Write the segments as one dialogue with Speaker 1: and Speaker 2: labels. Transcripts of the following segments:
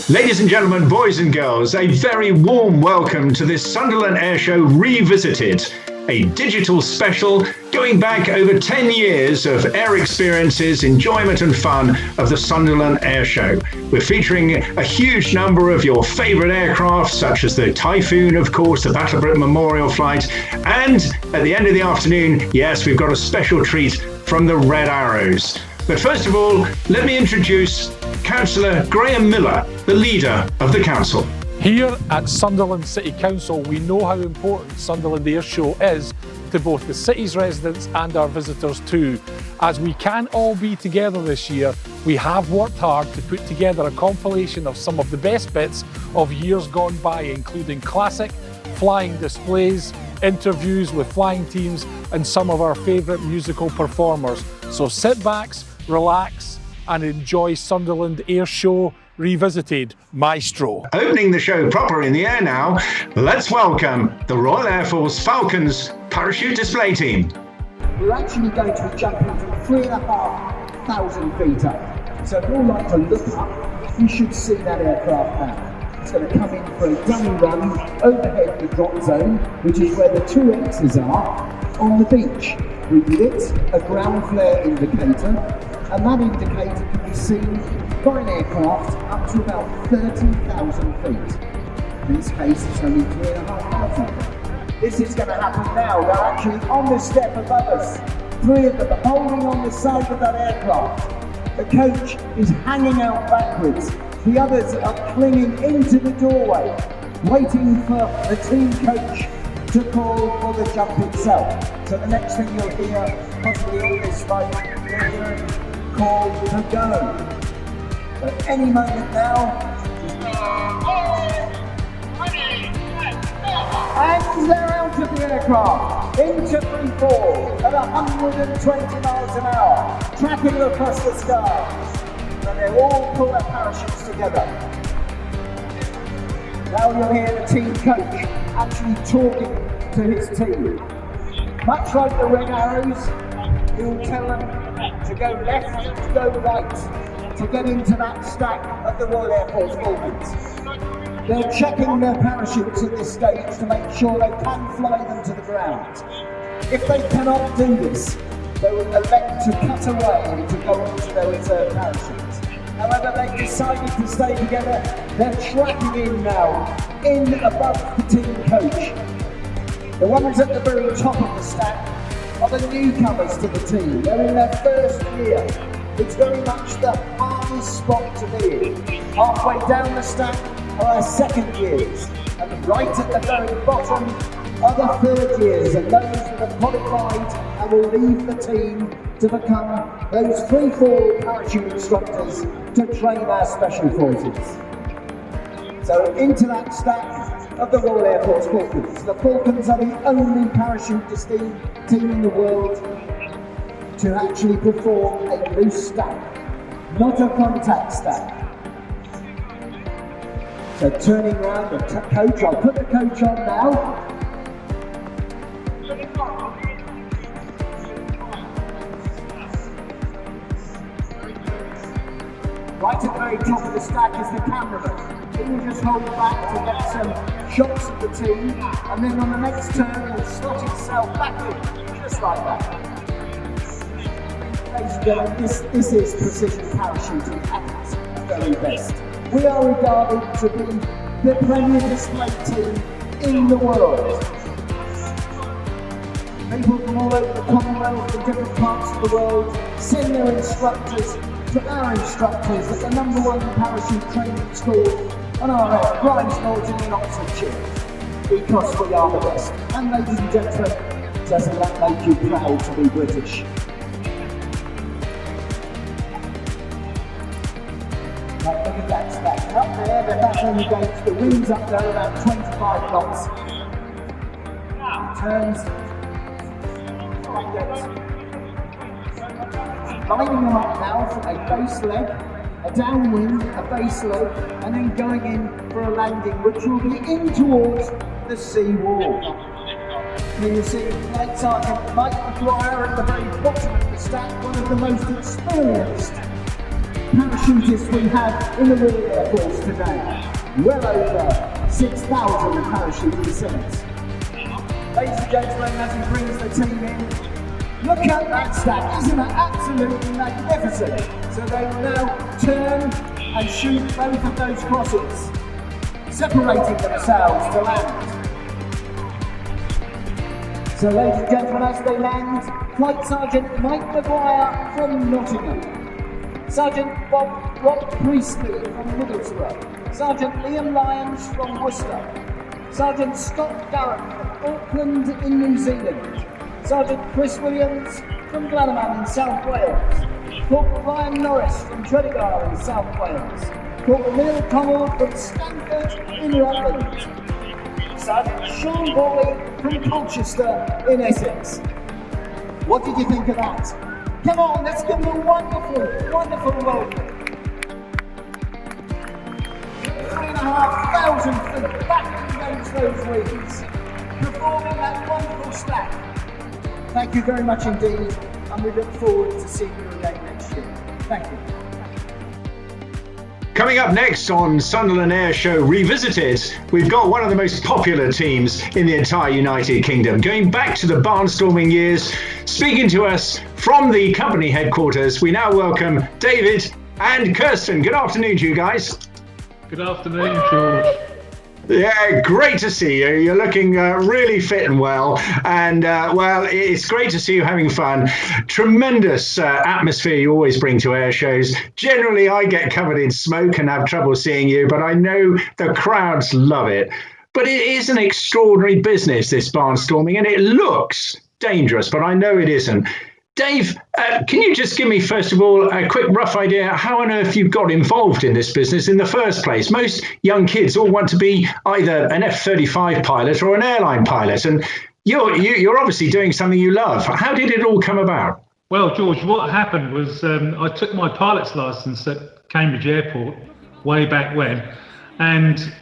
Speaker 1: Ladies and gentlemen, boys and girls, a very warm welcome to this Sunderland Airshow Revisited, a digital special going back over 10 years of air experiences, enjoyment and fun of the Sunderland Airshow. We're featuring a huge number of your favourite aircraft, such as the Typhon, of course, the Battle Britain Memorial Flight, and at the end of the afternoon, yes, we've got a special treat from the Red Arrows. But first of all, let me introduce Councillor Graham Miller, the leader of the council.
Speaker 2: Here at Sunderland City Council, we know how important Sunderland Airshow is to both the city's residents and our visitors too. As we can't all be together this year, we have worked hard to put together a compilation of some of the best bits of years gone by, including classic flying displays, interviews with flying teams, and some of our favourite musical performers. So sit back, relax, and enjoy Sunderland Airshow Revisited Maestro.
Speaker 1: Opening the show proper in the air now, let's welcome the Royal Air Force Falcons parachute display team.
Speaker 3: We're actually going to be jumping from 3,500 feet up. So if you all like to look up, you should see that aircraft now. It's going to come in for a dummy run overhead the drop zone, which is where the two X's are on the beach. We lit a ground flare indicator, and that indicator can be seen by an aircraft up to about 30,000 feet. In this case, it's only 3,500. This is going to happen now. They're actually on the step above us. Three of them are holding on the side of that aircraft. The coach is hanging out backwards. The others are clinging into the doorway, waiting for the team coach to call for the jump itself. So the next thing you'll hear, possibly on this phone, is call to go. So any moment now, and they're out of the aircraft, into free fall at 120 miles an hour, tracking across the sky. And they all pull their parachutes together. Now you'll hear the team coach actually talking to his team. Much like the Red Arrows, he'll tell them to go left, to go right, to get into that stack of the Royal Air Force Falcons. They're checking their parachutes at this stage to make sure they can fly them to the ground. If they cannot do this, they will elect to cut away and to go onto their reserve parachutes. However, they've decided to stay together. They're tracking in now, in above the team coach. The ones at the very top of the stack are the newcomers to the team. They're in their first year. It's very much the hardest spot to be in. Halfway down the stack are our second years, and right at the very bottom are the third years, and those that have qualified and will leave the team to become those free-fall parachute instructors to train our special forces. So into that stack of the Royal Air Force Falcons. The Falcons are the only parachute team in the world to actually perform a loose stack, not a contact stack. So turning around the coach, I'll put the coach on now. Right at the very top of the stack is the cameraman. He will just hold back to get some shots of the team, and then on the next turn he'll slot himself back in, just like that. Ladies and gentlemen, this is precision parachuting at its very best. We are regarded to be the premier display team in the world. People from all over the Commonwealth and different parts of the world send their instructors to our instructors at the #1 parachute training school on our air, Grimes Norton in Oxfordshire, because we are the best. And ladies and gentlemen, doesn't that make you proud to be British? Now look at that stack. Up there, they're back on the gates, the wind's up there about 25 knots. Turns, lining them up now for a base leg, a downwind, a base leg, and then going in for a landing, which will be in towards the sea wall. And you see Flight Sergeant Mike McGuire at the very bottom of the stack, one of the most experienced parachutists we have in the Royal Air Force today. Well over 6,000 parachute descents. Ladies and gentlemen, as he brings the team in, look at that stack, isn't it absolutely magnificent? So they will now turn and shoot both of those crosses, separating themselves to land. So ladies and gentlemen, as they land, Flight Sergeant Mike Maguire from Nottingham, Sergeant Rob Priestley from Middlesbrough, Sergeant Liam Lyons from Worcester, Sergeant Scott Garrett from Auckland in New Zealand, Sergeant Chris Williams from Glenamon in South Wales, Corporal Ryan Norris from Tredegar in South Wales, Corporal Neil Connell from Stanford in Rutland, Sergeant Sean Bowley from Colchester in Essex. What did you think of that? Come on, let's give them a wonderful, wonderful welcome. 3,500 feet back against those wings, performing that wonderful stack. Thank you very much indeed, and we look forward to seeing you again next year. Thank you.
Speaker 1: Coming up next on Sunderland Airshow Revisited, we've got one of the most popular teams in the entire United Kingdom. Going back to the barnstorming years, speaking to us from the company headquarters, we now welcome David and Kirsten. Good afternoon to you guys.
Speaker 4: Good afternoon, George.
Speaker 1: Yeah, great to see you. You're looking really fit and well. And, well, it's great to see you having fun. Tremendous atmosphere you always bring to air shows. Generally, I get covered in smoke and have trouble seeing you, but I know the crowds love it. But it is an extraordinary business, this barnstorming, and it looks dangerous, but I know it isn't. Dave, can you just give me, first of all, a quick rough idea how on earth you got involved in this business in the first place? Most young kids all want to be either an F-35 pilot or an airline pilot, and you're obviously doing something you love. How did it all come about?
Speaker 4: Well, George, what happened was I took my pilot's license at Cambridge Airport way back when, and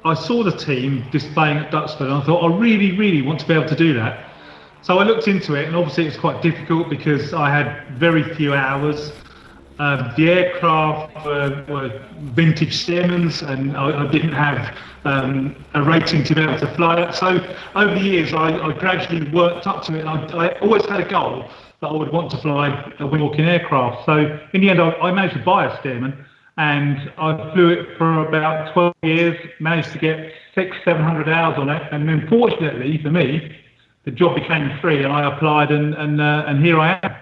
Speaker 4: I saw the team displaying at Duxford, and I thought, I really, really want to be able to do that. So I looked into it, and obviously it's quite difficult because I had very few hours. The aircraft were vintage Stearmans, and I didn't have a rating to be able to fly it. So over the years, I gradually worked up to it. I always had a goal that I would want to fly a wing-walking aircraft. So in the end, I managed to buy a Stearman, and I flew it for about 12 years, managed to get 600-700 hours on it, and then fortunately for me, the job became free, and I applied, and here I am.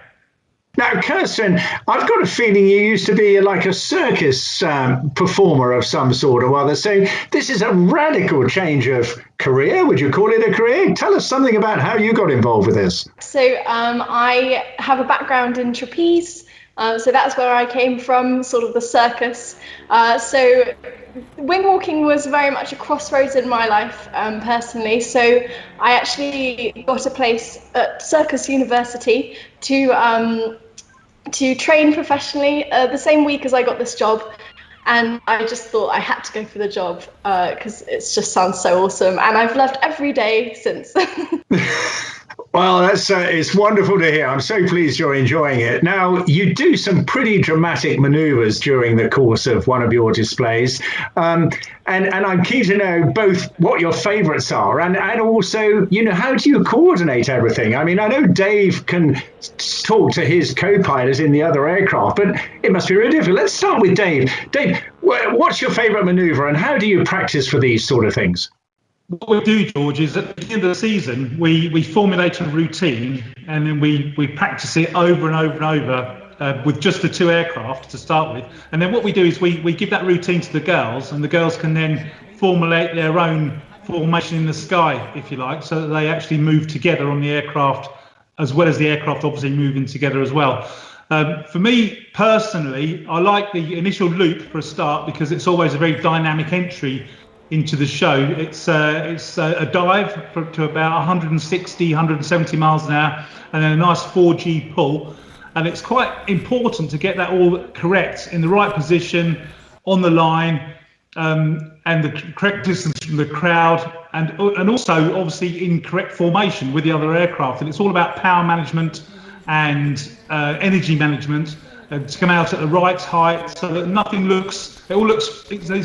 Speaker 1: Now, Kirsten, I've got a feeling you used to be like a circus performer of some sort or other. So this is a radical change of career. Would you call it a career? Tell us something about how you got involved with this.
Speaker 5: So I have a background in trapeze. So that's where I came from, sort of the circus. So wing walking was very much a crossroads in my life, personally. So I actually got a place at Circus University to train professionally the same week as I got this job. And I just thought I had to go for the job because it just sounds so awesome. And I've loved every day since.
Speaker 1: Well, that's it's wonderful to hear. I'm so pleased you're enjoying it. Now, you do some pretty dramatic manoeuvres during the course of one of your displays. And I'm keen to know both what your favourites are and also, you know, how do you coordinate everything? I mean, I know Dave can talk to his co-pilot in the other aircraft, but it must be really difficult. Let's start with Dave. Dave, what's your favourite manoeuvre and how do you practice for these sort of things?
Speaker 4: What we do, George, is at the beginning of the season, we formulate a routine, and then we practice it over and over and over with just the two aircraft to start with. And then what we do is we give that routine to the girls, and the girls can then formulate their own formation in the sky, if you like, so that they actually move together on the aircraft, as well as the aircraft obviously moving together as well. For me personally, I like the initial loop for a start because it's always a very dynamic entry into the show. It's a dive to about 160, 170 miles an hour, and then a nice 4G pull. And it's quite important to get that all correct in the right position on the line, and the correct distance from the crowd, and also obviously in correct formation with the other aircraft. And it's all about power management and energy management, to come out at the right height, so that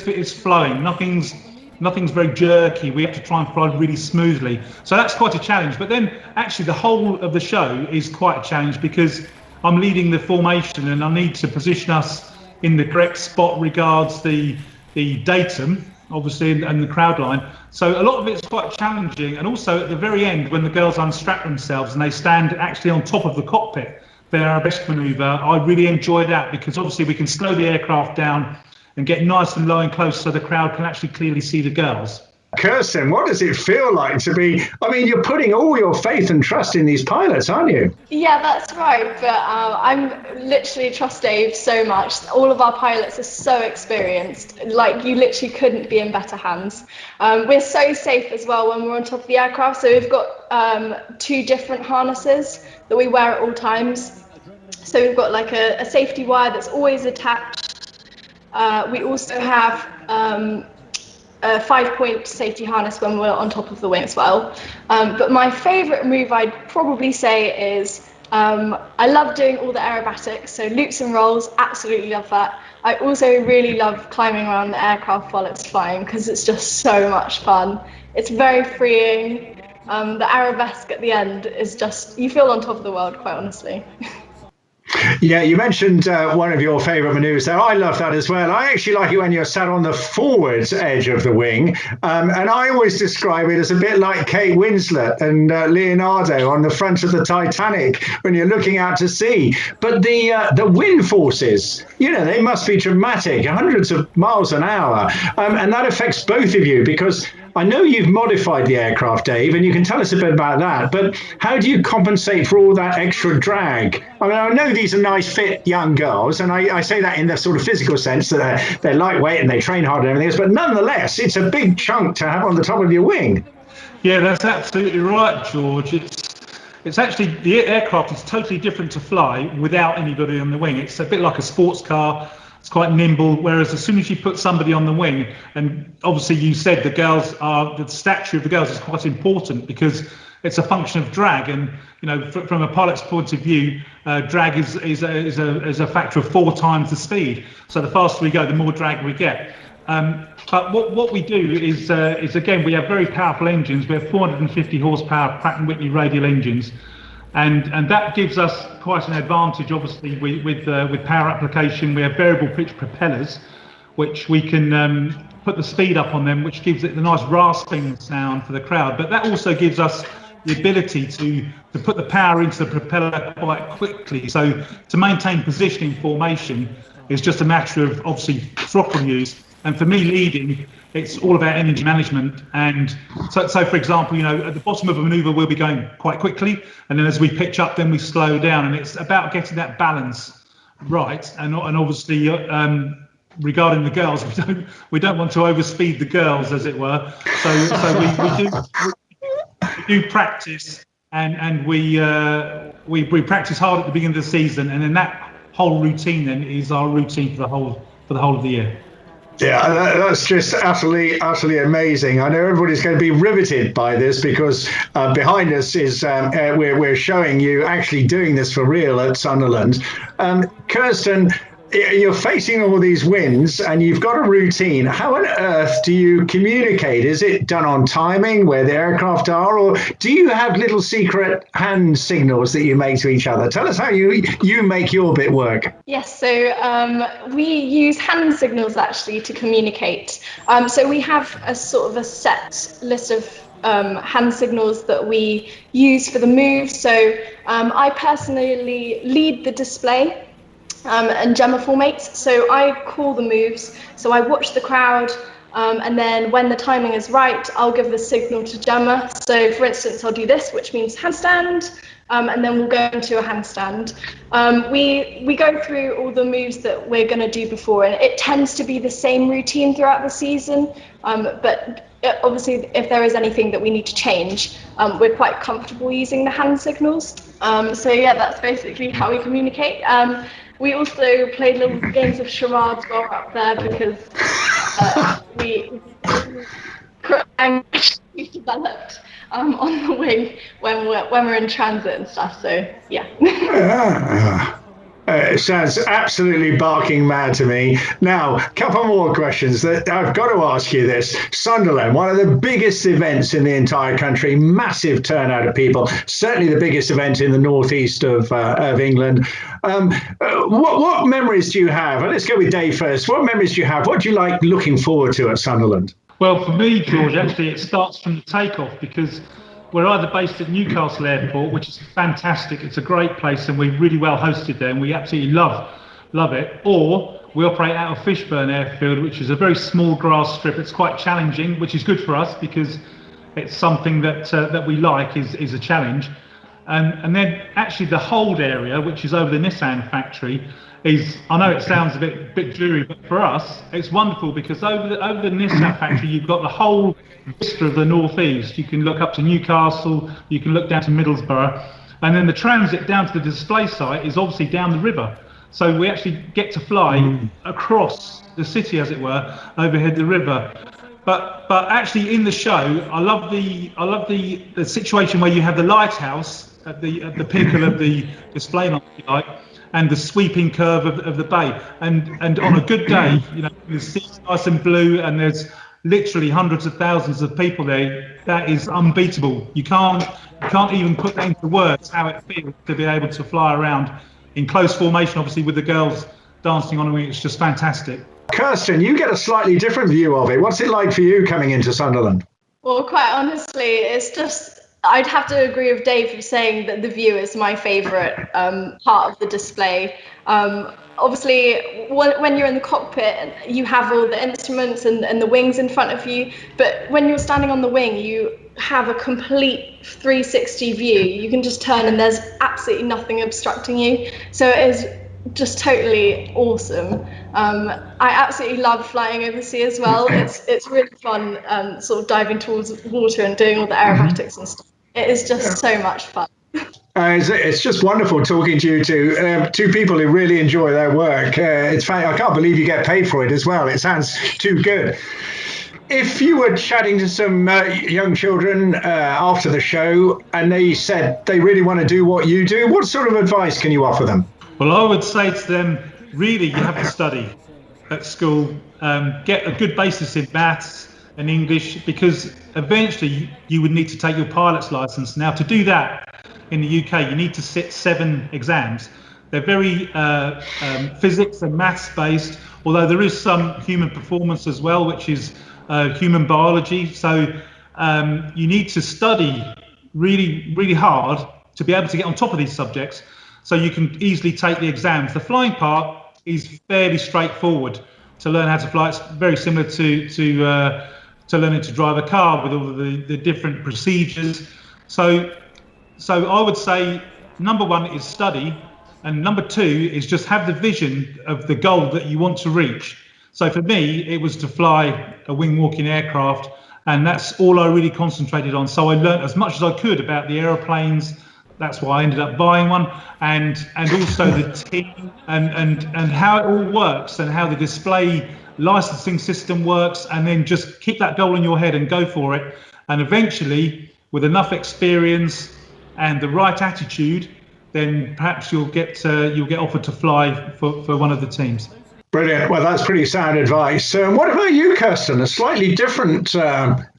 Speaker 4: it's flowing. Nothing's very jerky. We have to try and fly really smoothly. So that's quite a challenge. But then actually the whole of the show is quite a challenge, because I'm leading the formation and I need to position us in the correct spot regards the datum, obviously, and the crowd line. So a lot of it's quite challenging. And also at the very end, when the girls unstrap themselves and they stand actually on top of the cockpit, their arabesque manoeuvre, I really enjoy that, because obviously we can slow the aircraft down and get nice and low and close so the crowd can actually clearly see the girls.
Speaker 1: Kirsten, what does it feel like to be, I mean, you're putting all your faith and trust in these pilots, aren't you?
Speaker 5: Yeah, that's right. But I'm literally trust Dave so much. All of our pilots are so experienced. Like, you literally couldn't be in better hands. We're so safe as well when we're on top of the aircraft. So we've got 2 different harnesses that we wear at all times. So we've got like a safety wire that's always attached. We also have a 5-point safety harness when we're on top of the wing as well. But my favourite move, I'd probably say, is I love doing all the aerobatics, so loops and rolls, absolutely love that. I also really love climbing around the aircraft while it's flying, because it's just so much fun. It's very freeing. The arabesque at the end is just, you feel on top of the world, quite honestly.
Speaker 1: Yeah, you mentioned one of your favourite manoeuvres there. I love that as well. I actually like it when you're sat on the forwards edge of the wing. And I always describe it as a bit like Kate Winslet and Leonardo on the front of the Titanic when you're looking out to sea. But the wind forces, they must be dramatic, hundreds of miles an hour. And that affects both of you, because I know you've modified the aircraft, Dave, and you can tell us a bit about that, but how do you compensate for all that extra drag? I mean, I know these are nice, fit young girls, and I say that in the sort of physical sense, that they're lightweight and they train hard and everything else, but nonetheless, it's a big chunk to have on the top of your wing.
Speaker 4: Yeah, that's absolutely right, George. It's actually, the aircraft is totally different to fly without anybody on the wing. It's a bit like a sports car. It's quite nimble, whereas as soon as you put somebody on the wing, and obviously you said the stature of the girls is quite important, because it's a function of drag, and from a pilot's point of view, drag is a factor of 4 times the speed. So the faster we go, the more drag we get. But what we do is again, we have very powerful engines. We have 450 horsepower Pratt & Whitney radial engines. And that gives us quite an advantage, obviously, with power application. We have variable pitch propellers, which we can put the speed up on them, which gives it the nice rasping sound for the crowd. But that also gives us the ability to put the power into the propeller quite quickly. So to maintain position in formation is just a matter of, obviously, throttle use. And for me, leading, it's all about energy management. And so for example, at the bottom of a maneuver, we'll be going quite quickly. And then as we pitch up, then we slow down. And it's about getting that balance right. And obviously, regarding the girls, we don't want to overspeed the girls, as it were. So we do practice, and we practice hard at the beginning of the season. And then that whole routine then is our routine for the whole of the year.
Speaker 1: Yeah, that's just utterly amazing. I know everybody's going to be riveted by this, because behind us is we're showing you actually doing this for real at Sunderland. Kirsten, you're facing all these winds and you've got a routine. How on earth do you communicate? Is it done on timing where the aircraft are, or do you have little secret hand signals that you make to each other? Tell us how you make your bit work.
Speaker 5: Yes, so we use hand signals actually to communicate. So we have a sort of a set list of hand signals that we use for the move. So I personally lead the display. And Gemma formates, so I call the moves, so I watch the crowd, and then when the timing is right, I'll give the signal to Gemma. So for instance, I'll do this, which means handstand, and then we'll go into a handstand. We go through all the moves that we're going to do before, and it tends to be the same routine throughout the season, but obviously if there is anything that we need to change, we're quite comfortable using the hand signals. So yeah, that's basically how we communicate. We also played little games of charades while we're up there, because we developed on the wing when we're in transit and stuff. So yeah.
Speaker 1: It sounds absolutely barking mad to me. Now, a couple more questions that I've got to ask you this. Sunderland, one of the biggest events in the entire country, massive turnout of people, certainly the biggest event in the northeast of England. What memories do you have? Let's go with Dave first. What memories do you have? What do you like looking forward to at Sunderland?
Speaker 4: Well, for me, George, actually, it starts from the takeoff because we're either based at Newcastle Airport, which is fantastic. It's a great place and we're really well hosted there and we absolutely love it. Or we operate out of Fishburn Airfield, which is a very small grass strip. It's quite challenging, which is good for us because it's something that we like is a challenge. And then actually the hold area, which is over the Nissan factory, I know it sounds a bit dreary, but for us, it's wonderful because over the Nissan factory, you've got the whole vista of the northeast. You can look up to Newcastle, you can look down to Middlesbrough, and then the transit down to the display site is obviously down the river. So we actually get to fly across the city, as it were, overhead the river. But actually in the show, I love the situation where you have the lighthouse at the pinnacle of the display line, if you like, and the sweeping curve of the bay. And on a good day, the sea's nice and blue and there's literally hundreds of thousands of people there. That is unbeatable. You can't even put that into words how it feels to be able to fly around in close formation, obviously with the girls dancing on a wing. It's just fantastic.
Speaker 1: Kirsten, you get a slightly different view of it. What's it like for you coming into Sunderland?
Speaker 5: Well, quite honestly, it's just, I'd have to agree with Dave for saying that the view is my favourite part of the display. Obviously, when you're in the cockpit, you have all the instruments and the wings in front of you. But when you're standing on the wing, you have a complete 360 view. You can just turn and there's absolutely nothing obstructing you. So it is just totally awesome. I absolutely love flying over the sea as well. It's really fun sort of diving towards water and doing all the aerobatics and stuff. It is just so much fun.
Speaker 1: It's just wonderful talking to you two people who really enjoy their work. I can't believe you get paid for it as well. It sounds too good. If you were chatting to some young children after the show and they said they really want to do what you do, what sort of advice can you offer them?
Speaker 4: Well, I would say to them, really, you have to study at school, get a good basis in maths and English, because eventually you would need to take your pilot's license. Now, to do that in the UK, you need to sit 7 exams. They're very physics and maths based, although there is some human performance as well, which is human biology. So you need to study really, really hard to be able to get on top of these subjects, so you can easily take the exams. The flying part is fairly straightforward to learn how to fly. It's very similar to learning to drive a car with all the different procedures. So I would say number 1 is study, and number 2 is just have the vision of the goal that you want to reach. So for me, it was to fly a wing walking aircraft, and that's all I really concentrated on. So I learned as much as I could about the aeroplanes. That's why I ended up buying one, and also the team and how it all works and how the display licensing system works, and then just keep that goal in your head and go for it. And eventually, with enough experience and the right attitude, then perhaps you'll get offered to fly for one of the teams.
Speaker 1: Brilliant. Well, that's pretty sound advice. What about you, Kirsten? A slightly different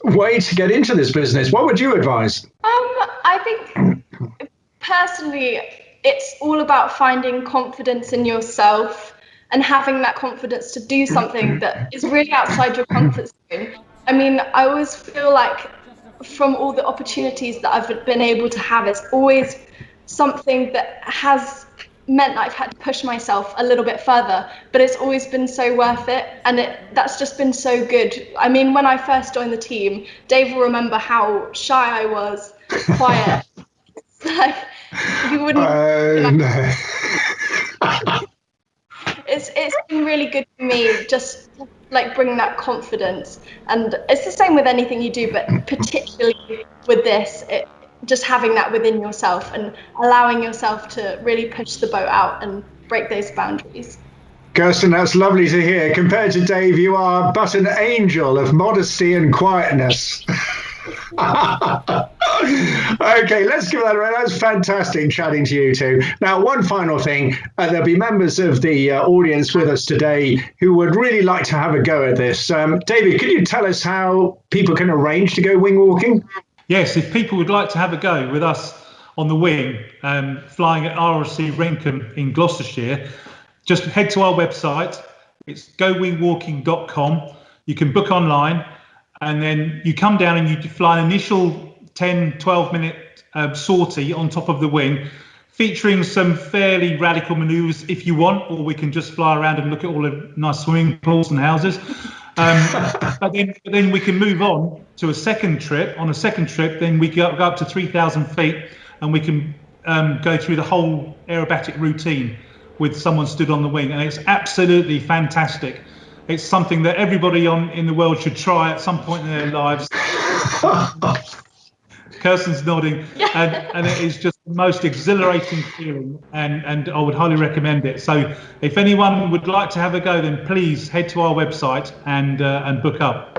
Speaker 1: way to get into this business. What would you advise?
Speaker 5: I think personally, it's all about finding confidence in yourself and having that confidence to do something that is really outside your comfort zone. I mean, I always feel like from all the opportunities that I've been able to have, it's always something that has meant that I've had to push myself a little bit further, but it's always been so worth it, and that's just been so good. I mean, when I first joined the team, Dave will remember how shy I was, quiet. Like, you wouldn't.
Speaker 1: No.
Speaker 5: It's been really good for me, just like bringing that confidence, and it's the same with anything you do, but particularly with this, just having that within yourself and allowing yourself to really push the boat out and break those boundaries.
Speaker 1: Kirsten, that's lovely to hear. Compared to Dave, you are but an angel of modesty and quietness. Okay, let's give that a round. That was fantastic chatting to you two. Now, one final thing. There'll be members of the audience with us today who would really like to have a go at this. David, could you tell us how people can arrange to go wing walking?
Speaker 4: Yes, if people would like to have a go with us on the wing, flying at RSC Rentham in Gloucestershire, just head to our website. It's gowingwalking.com. You can book online, and then you come down and you fly an initial 10, 12-minute sortie on top of the wing, featuring some fairly radical manoeuvres if you want, or we can just fly around and look at all the nice swimming pools and houses. But then we can move on to a second trip. On a second trip, then we go up to 3,000 feet, and we can go through the whole aerobatic routine with someone stood on the wing, and it's absolutely fantastic. It's something that everybody in the world should try at some point in their lives. Kirsten's nodding, and it is just the most exhilarating feeling, and I would highly recommend it. So if anyone would like to have a go, then please head to our website and book up.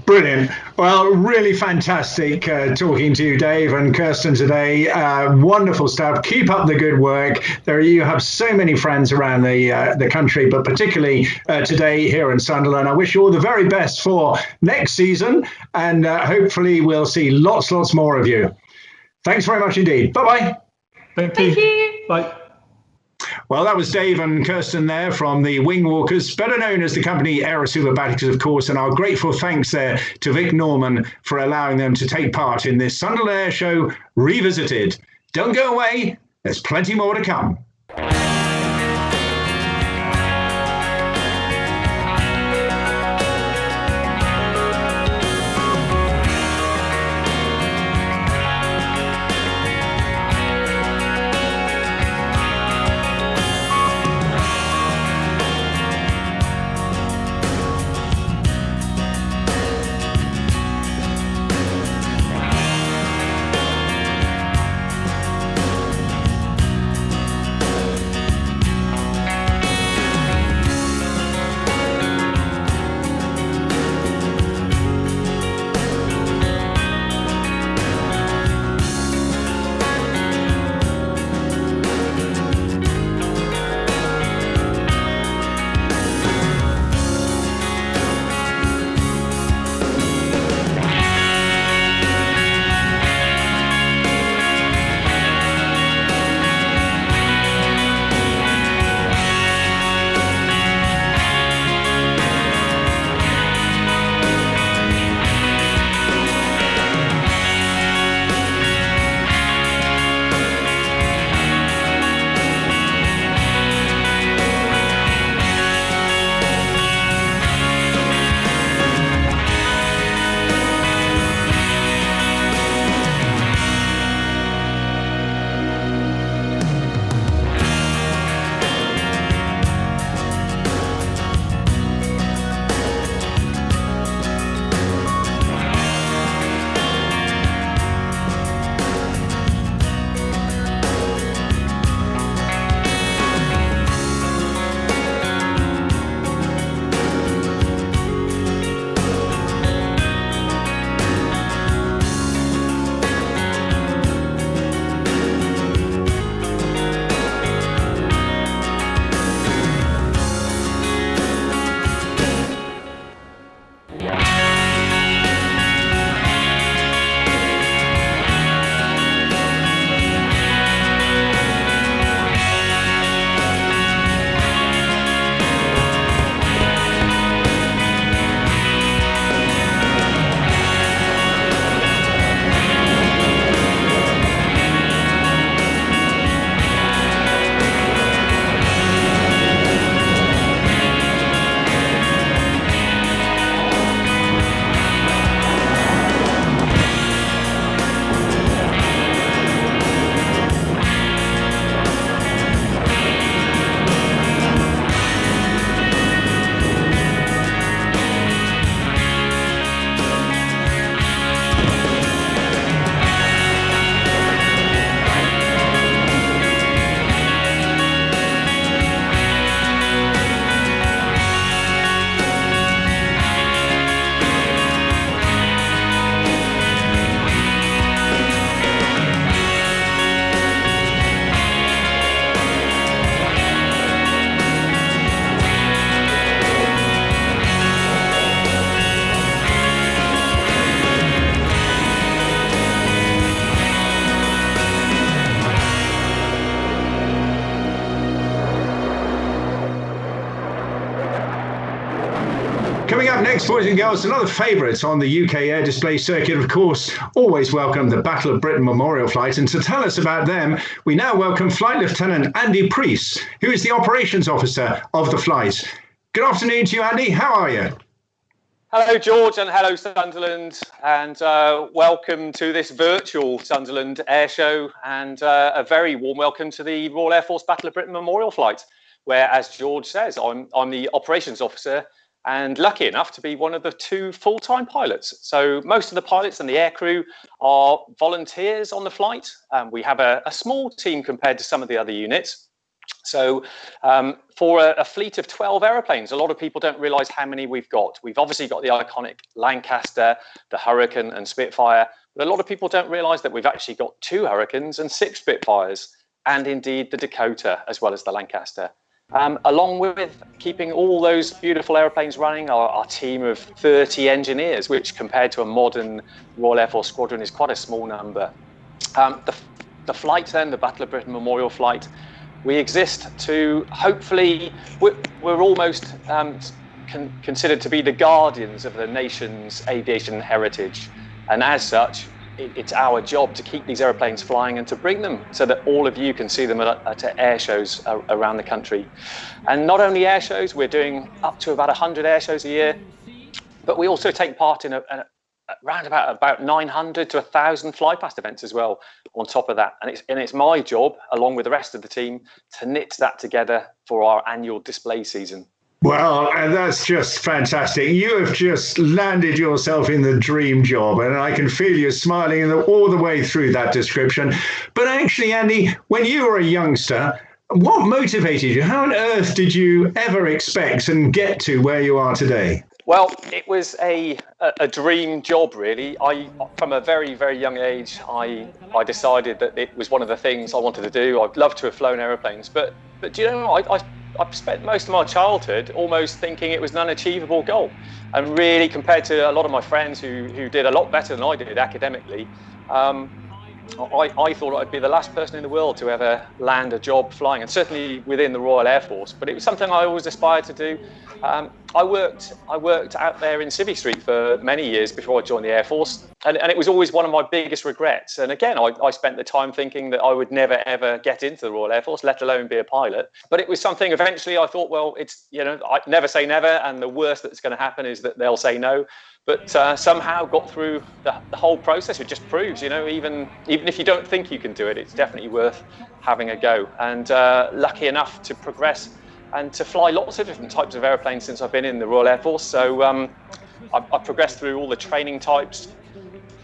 Speaker 1: Brilliant. Well, really fantastic talking to you, Dave and Kirsten, today. Wonderful stuff. Keep up the good work. You have so many friends around the country, but particularly today here in Sunderland. I wish you all the very best for next season, and hopefully we'll see lots more of you. Thanks very much indeed. Bye-bye.
Speaker 4: Thank you. Bye.
Speaker 1: Well, that was Dave and Kirsten there from the Wing Walkers, better known as the company Aerobatic, of course, and our grateful thanks there to Vic Norman for allowing them to take part in this Sunderland Airshow Revisited. Don't go away, there's plenty more to come. next, boys and girls, another favourite on the UK air display circuit, of course, always welcome the Battle of Britain Memorial Flight. And to tell us about them, we now welcome Flight Lieutenant Andy Preece, who is the Operations Officer of the flight. Good afternoon to you, Andy. How are you?
Speaker 6: Hello, George, and hello, Sunderland, and welcome to this virtual Sunderland Airshow, and a very warm welcome to the Royal Air Force Battle of Britain Memorial Flight, where, as George says, I'm the Operations Officer and lucky enough to be one of the 2 full-time pilots. So most of the pilots and the aircrew are volunteers on the flight. We have a small team compared to some of the other units. So for a fleet of 12 aeroplanes, a lot of people don't realise how many we've got. We've obviously got the iconic Lancaster, the Hurricane and Spitfire, but a lot of people don't realise that we've actually got 2 Hurricanes and 6 Spitfires, and indeed the Dakota as well as the Lancaster. Along with keeping all those beautiful aeroplanes running, our team of 30 engineers, which compared to a modern Royal Air Force squadron is quite a small number. The flight then, the Battle of Britain Memorial Flight, we exist to hopefully, we're almost considered to be the guardians of the nation's aviation heritage. And as such, it's our job to keep these aeroplanes flying and to bring them so that all of you can see them at air shows around the country. And not only air shows, we're doing up to about 100 air shows a year, but we also take part in around about 900 to 1,000 flypast events as well on top of that. And it's my job, along with the rest of the team, to knit that together for our annual display season.
Speaker 1: Well, that's just fantastic. You have just landed yourself in the dream job, and I can feel you smiling all the way through that description. But actually, Andy, when you were a youngster, what motivated you? How on earth did you ever expect and get to where you are today?
Speaker 6: Well, it was a dream job, really. From a very, very young age, I decided that it was one of the things I wanted to do. I'd love to have flown aeroplanes, but do you know, I've spent most of my childhood almost thinking it was an unachievable goal. And really, compared to a lot of my friends who did a lot better than I did academically, I thought I'd be the last person in the world to ever land a job flying, and certainly within the Royal Air Force. But it was something I always aspired to do. I worked out there in Civvy Street for many years before I joined the Air Force, and it was always one of my biggest regrets. And again, I spent the time thinking that I would never ever get into the Royal Air Force, let alone be a pilot. But it was something eventually I thought, well, it's, you know, I never say never, and the worst that's going to happen is that they'll say no. But somehow got through the whole process. It just proves, you know, even if you don't think you can do it, it's definitely worth having a go. And lucky enough to progress and to fly lots of different types of airplanes since I've been in the Royal Air Force. So I progressed through all the training types.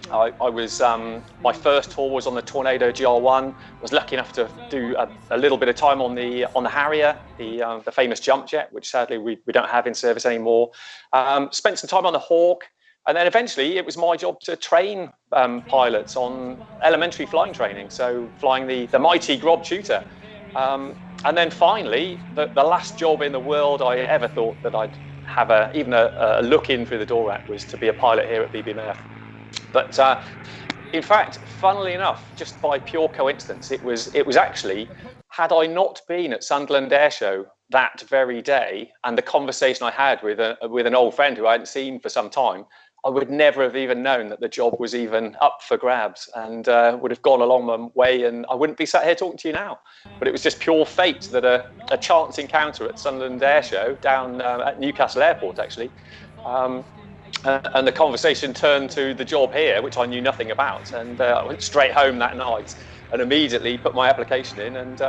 Speaker 6: I was my first tour was on the Tornado GR1. Was lucky enough to do a little bit of time on the Harrier, the famous jump jet, which sadly we don't have in service anymore. Spent some time on the Hawk, and then eventually it was my job to train pilots on elementary flying training. So flying the mighty Grob Tutor. And then finally, the last job in the world I ever thought that I'd have even a look in through the door at was to be a pilot here at BBMF. But in fact, funnily enough, just by pure coincidence, it was actually, had I not been at Sunderland Airshow that very day, and the conversation I had with an old friend who I hadn't seen for some time, I would never have even known that the job was even up for grabs, and would have gone along my way, and I wouldn't be sat here talking to you now. But it was just pure fate that a chance encounter at Sunderland Airshow down at Newcastle Airport, actually. And the conversation turned to the job here, which I knew nothing about. And I went straight home that night and immediately put my application in. And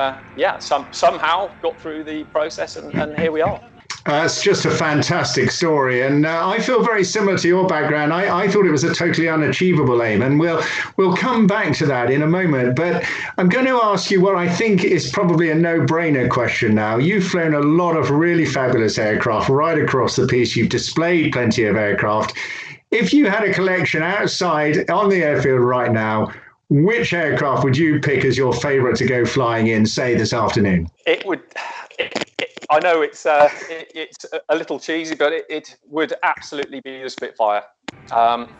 Speaker 6: somehow got through the process, and here we are.
Speaker 1: It's just a fantastic story, and I feel very similar to your background. I thought it was a totally unachievable aim, and we'll come back to that in a moment. But I'm going to ask you what I think is probably a no-brainer question now. You've flown a lot of really fabulous aircraft right across the piece. You've displayed plenty of aircraft. If you had a collection outside on the airfield right now, which aircraft would you pick as your favourite to go flying in, say, this afternoon?
Speaker 6: I know it's a little cheesy, but it would absolutely be the Spitfire.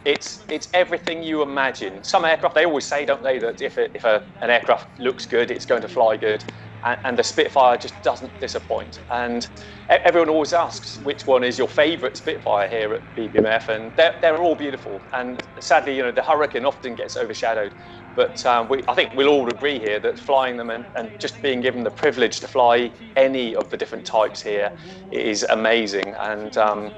Speaker 6: It's everything you imagine. Some aircraft, they always say, don't they, that if an aircraft looks good, it's going to fly good. and the Spitfire just doesn't disappoint. And everyone always asks which one is your favourite Spitfire here at BBMF, and they're all beautiful. And sadly, you know, the Hurricane often gets overshadowed, but I think we'll all agree here that flying them and just being given the privilege to fly any of the different types here is amazing. And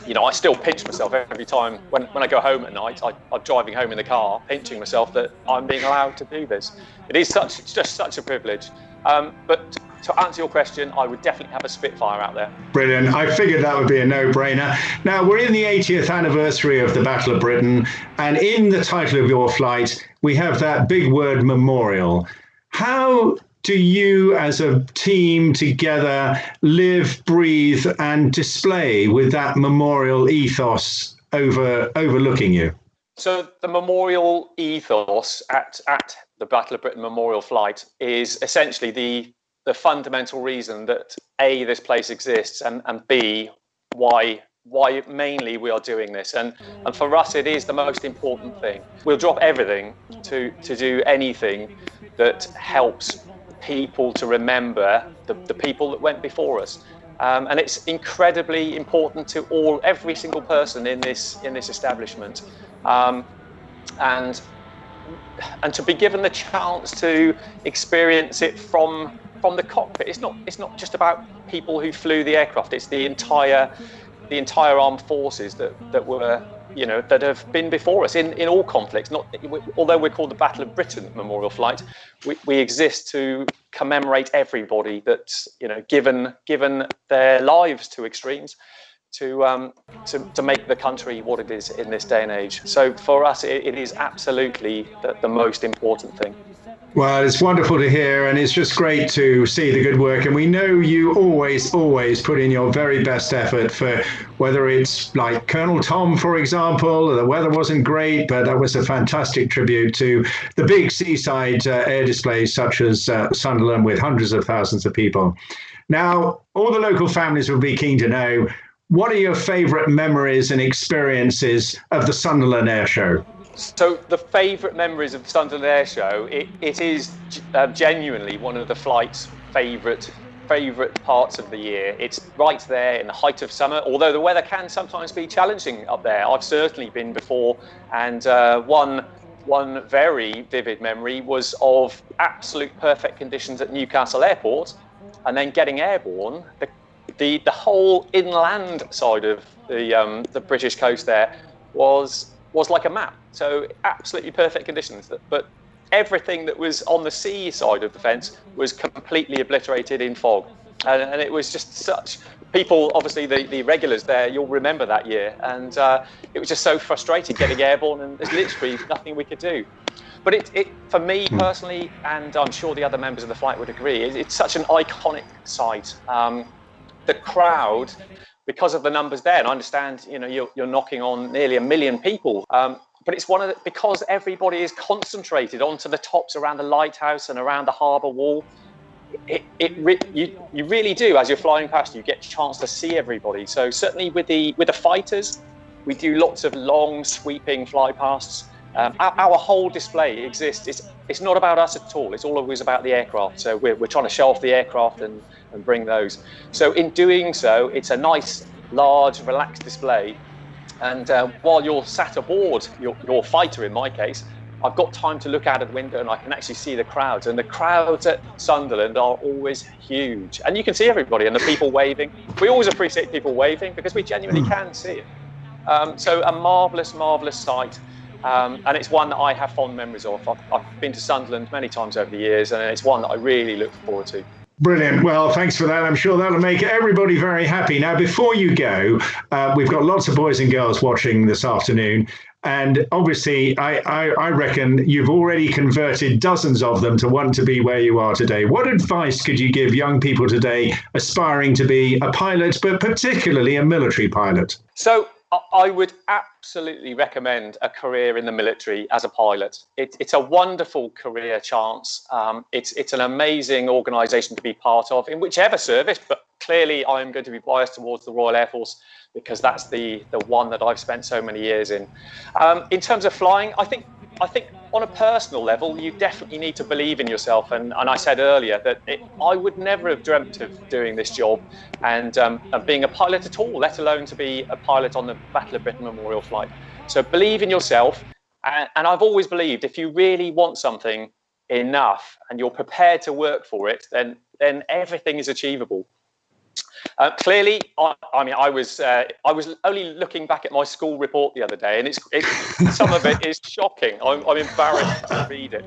Speaker 6: you know, I still pinch myself every time when I go home at night. I'm driving home in the car, pinching myself that I'm being allowed to do this. It's just such a privilege. But to answer your question, I would definitely have a Spitfire out there.
Speaker 1: Brilliant. I figured that would be a no-brainer. Now, we're in the 80th anniversary of the Battle of Britain, and in the title of your flight, we have that big word memorial. How do you as a team together live, breathe and display with that memorial ethos overlooking you?
Speaker 6: So the memorial ethos at the Battle of Britain Memorial Flight is essentially the fundamental reason that A, this place exists, and B, why mainly we are doing this. And for us, it is the most important thing. We'll drop everything to do anything that helps people to remember the people that went before us. And it's incredibly important to every single person in this establishment. And to be given the chance to experience it from the cockpit. It's not just about people who flew the aircraft. It's the entire armed forces that were, you know, that have been before us in all conflicts. Although we're called the Battle of Britain Memorial Flight, we exist to commemorate everybody that's, you know, given their lives to extremes to make the country what it is in this day and age. So for us, it is absolutely the most important thing.
Speaker 1: Well, it's wonderful to hear, and it's just great to see the good work. And we know you always put in your very best effort for whether it's like Colonel Tom, for example. The weather wasn't great, but that was a fantastic tribute to the big seaside air displays such as Sunderland with hundreds of thousands of people. Now, all the local families will be keen to know, what are your favourite memories and experiences of the Sunderland Airshow?
Speaker 6: So the favourite memories of Sunderland Airshow, it is genuinely one of the flight's favourite parts of the year. It's right there in the height of summer, although the weather can sometimes be challenging up there. I've certainly been before, and one very vivid memory was of absolute perfect conditions at Newcastle Airport, and then getting airborne. The whole inland side of the British coast there was like a map. So absolutely perfect conditions, but everything that was on the sea side of the fence was completely obliterated in fog. And it was just such, people, obviously the regulars there, you'll remember that year. And it was just so frustrating getting airborne, and there's literally nothing we could do. But it for me personally, and I'm sure the other members of the flight would agree, it's such an iconic sight. The crowd, because of the numbers there, and I understand, you know, you're knocking on nearly 1 million people. But it's because everybody is concentrated onto the tops around the lighthouse and around the harbour wall. You really do, as you're flying past, you get a chance to see everybody. So certainly with the fighters, we do lots of long sweeping flypasts. Our whole display exists. It's not about us at all. It's always about the aircraft. So we're trying to show off the aircraft and bring those. So in doing so, it's a nice, large, relaxed display. And while you're sat aboard your fighter, in my case, I've got time to look out of the window and I can actually see the crowds. And the crowds at Sunderland are always huge. And you can see everybody and the people waving. We always appreciate people waving because we genuinely can see it. So a marvellous, marvellous sight. And it's one that I have fond memories of. I've been to Sunderland many times over the years, and it's one that I really look forward to.
Speaker 1: Brilliant. Well, thanks for that. I'm sure that'll make everybody very happy. Now, before you go, we've got lots of boys and girls watching this afternoon. And obviously, I reckon you've already converted dozens of them to want to be where you are today. What advice could you give young people today aspiring to be a pilot, but particularly a military pilot?
Speaker 6: So I would absolutely recommend a career in the military as a pilot. It's a wonderful career chance. It's an amazing organisation to be part of in whichever service, but clearly I'm going to be biased towards the Royal Air Force because that's the one that I've spent so many years in. In terms of flying, I think I think on a personal level, you definitely need to believe in yourself. And I said earlier that I would never have dreamt of doing this job and of being a pilot at all, let alone to be a pilot on the Battle of Britain Memorial Flight. So believe in yourself. And I've always believed if you really want something enough and you're prepared to work for it, then everything is achievable. Clearly, I was only looking back at my school report the other day, and it's some of it is shocking. I'm embarrassed to read it.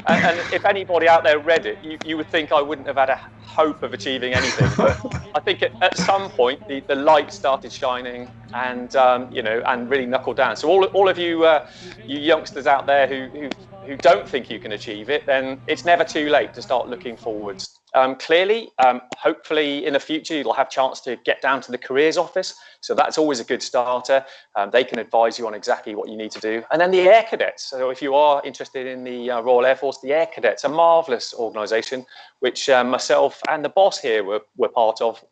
Speaker 6: And if anybody out there read it, you would think I wouldn't have had a hope of achieving anything. But I think at some point the light started shining, and and really knuckled down. So all of you you youngsters out there who don't think you can achieve it, then it's never too late to start looking forwards. Clearly, hopefully in the future, you'll have a chance to get down to the careers office. So that's always a good starter. They can advise you on exactly what you need to do. And then the Air Cadets. So if you are interested in the Royal Air Force, the Air Cadets, a marvellous organisation, which myself and the boss here were part of.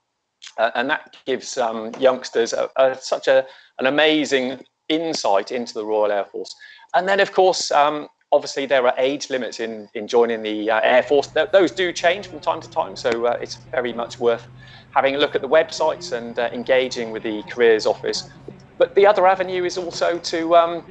Speaker 6: And that gives youngsters such an amazing insight into the Royal Air Force. And then, of course, obviously, there are age limits in joining the Air Force. Those do change from time to time, so it's very much worth having a look at the websites and engaging with the careers office. But the other avenue is also to